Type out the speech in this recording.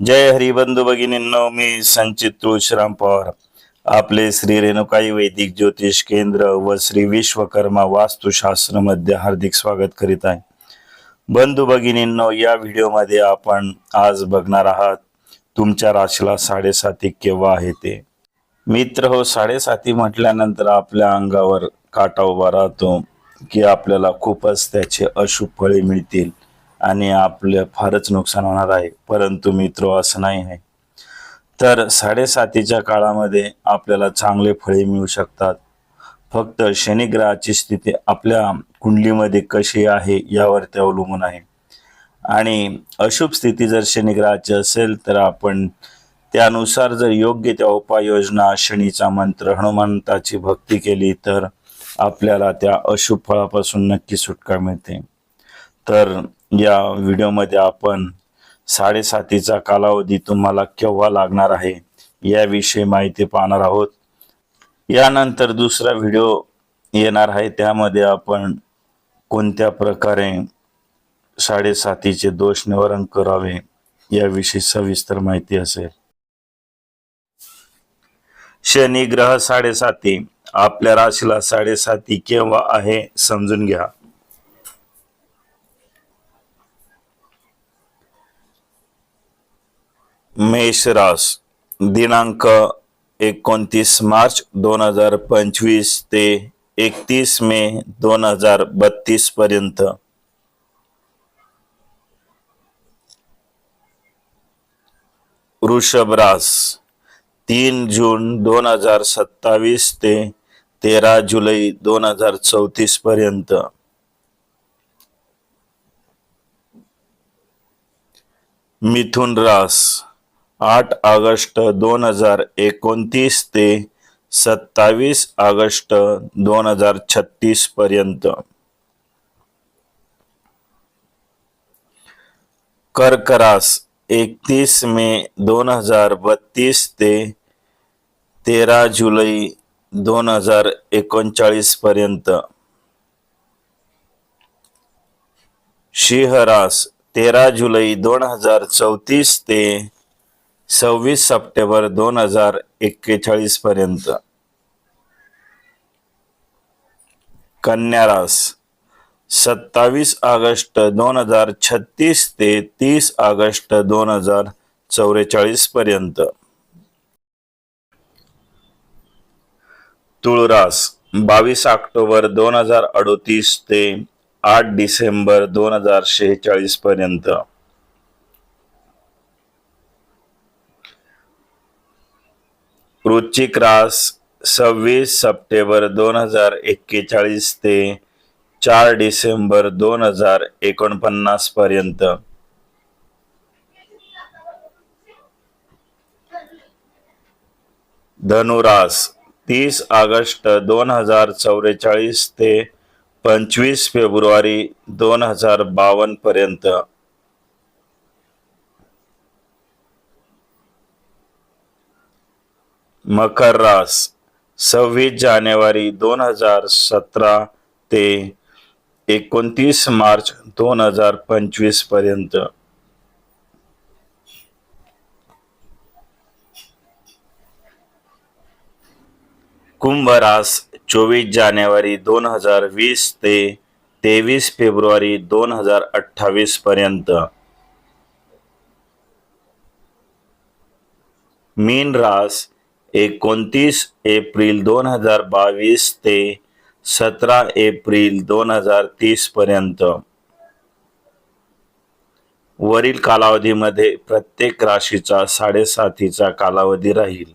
जय हरिबंधू भगिनींनो, मी संचित तुळशीराम पवार आपले श्री रेणुकाई वैदिक ज्योतिष केंद्र व श्री विश्वकर्मा वास्तुशास्त्र मध्ये हार्दिक स्वागत करीत आहे. बंधू भगिनींनो, या व्हिडिओमध्ये आपण आज बघणार आहात तुमच्या राशीला साडेसाती केव्हा आहे ते. मित्र हो, साडेसाती म्हटल्यानंतर आपल्या अंगावर काटा उभा राहतो की आपल्याला खूपच त्याचे अशुभ फळे मिळतील आणि आपले फारच नुकसान होणार आहे. परंतु मित्र, असं नाही आहे. तर साडेसातीच्या काळामध्ये आपल्याला चांगले फळे मिळू शकतात. फक्त शनी ग्रहाची स्थिती आपल्या कुंडलीमध्ये कशी आहे यावर ते अवलंबून आहे. आणि अशुभ स्थिती जर शनी ग्रहाची असेल तर आपण त्यानुसार जर योग्य त्या उपाययोजना, शनीचा मंत्र, हनुमंताची भक्ती केली तर आपल्याला त्या अशुभ फळापासून नक्की सुटका मिळते. तर या व्हिडिओमध्ये आपण साडेसातीचा कालावधी तुम्हाला केव्हा लागणार आहे याविषयी माहिती पाहणार आहोत. यानंतर दुसरा व्हिडिओ येणार आहे, त्यामध्ये आपण कोणत्या प्रकारे साडेसातीचे दोष निवारण करावे याविषयी सविस्तर माहिती असेल. शनी ग्रह साडेसाती. आपल्या राशीला साडेसाती केव्हा आहे समजून घ्या. मेष रास, दिनांक 29 मार्च 2025 ते 31 मे 2032 पर्यंत. वृषभ रास, 3 जून 2027 ते 13 जुलै 2034 पर्यंत. मिथुन रास, 8 ऑगस्ट 2029 ते 27 ऑगस्ट 2036 पर्यंत. कर्क रास, 31 मे 2032 ते 13 जुलै 2039 पर्यंत. सिंह रास, 13 जुलै 2034 ते 26 सप्टेंबर 2041 पर्यंत. कन्या रास, 27 ऑगस्ट 2036 ते 30 ऑगस्ट 2044 पर्यंत. तुळ रास, 22 ऑक्टोबर 2038 ते 8 डिसेंबर 2046 पर्यंत. वृश्चिक रास, 26 सप्टेंबर 2041 ते 4 डिसेंबर 2049 पर्यंत. धनुरास, 30 ऑगस्ट 2044 ते 25 फेब्रुवारी 2052 पर्यंत. मकर रास, 26 जानेवारी 2017 ते 29 मार्च 2025 पर्यंत. कुंभ रास, 24 जानेवारी 2020 ते 23 फेब्रुवारी 2028 पर्यंत. मीन रास, 29 एप्रिल 2022 ते 17 एप्रिल 2030 पर्यंत. वरील कालावधीमध्ये प्रत्येक राशीचा साडेसातीचा कालावधी राहील.